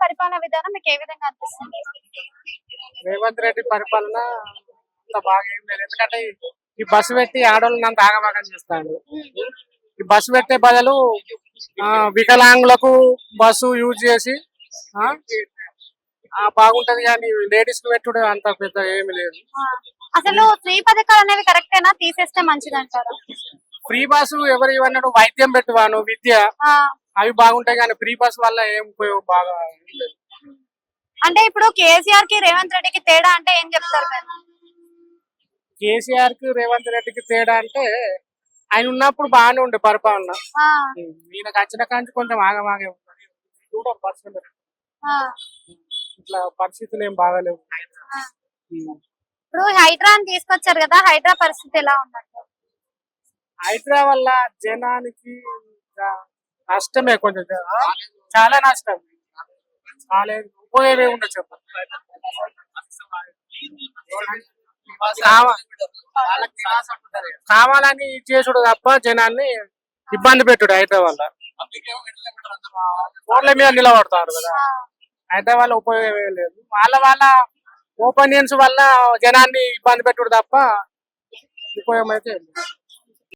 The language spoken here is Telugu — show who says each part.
Speaker 1: పరిపాలన విధానం మీకు ఏ విధంగా అనిపిస్తుంది?
Speaker 2: రేవంత్ రెడ్డి పరిపాలన అంత బాగా ఏం లేదు. ఎందుకంటే ఈ బస్సు పెట్టి ఆడవాళ్ళని అంత ఆగమాగం చేస్తాడు. ఈ బస్సు పెట్టే బదులు వికలాంగులకు బస్సు యూజ్ చేసి బాగుంటది, కానీ లేడీస్ కు పెట్టుడు అంత పెద్ద ఏమి లేదు.
Speaker 1: అసలు ఫ్రీ పథకాలు అనేవి కరెక్టేనా, తీసేస్తే మంచిది అంటారా?
Speaker 2: ఫ్రీ బస్సు ఎవరు ఇవన్నాడు, వైద్యం పెట్టువాను, విద్య అవి బాగుంటాయి, కానీ ఫ్రీ బస్ వల్ల ఏం ఉపయోగం బాగా లేదు.
Speaker 1: అంటే ఇప్పుడు కేసీఆర్ కి రేవంత్ రెడ్డికి తేడా అంటే ఏం చెప్తారు మీరు?
Speaker 2: కేసీఆర్ కి రేవంత్ రెడ్డికి తేడా అంటే ఆయన ఉన్నప్పుడు బాగానే ఉండే పరిపాలన. ఈయనకు వచ్చిన కాంచి కొంచెం ఆగమాగే ఉంటుంది. చూడండి బస్సు ఇట్లా పరిస్థితులు ఏం బాగాలేవు.
Speaker 1: ఇప్పుడు హైడ్రా అని తీసుకొచ్చారు కదా, హైడ్రా పరిస్థితి ఎలా ఉందంటే?
Speaker 2: హైడ్రా వల్ల జనానికి నష్టమే, కొంచెం చాలా నష్టం. చాలా ఉపయోగమే ఉండదు చెప్పండి. కావాలని చేసుడు తప్ప జనాన్ని ఇబ్బంది పెట్టుడు హైడ్రా వల్ల. రోడ్ల మీద నిలబడతారు కదా, హైడ్రా వల్ల ఉపయోగం లేదు. వాళ్ళ ఓపెనియన్స్ వల్ల జనాన్ని ఇబ్బంది పెట్టుడు తప్ప ఉపయోగం అయితే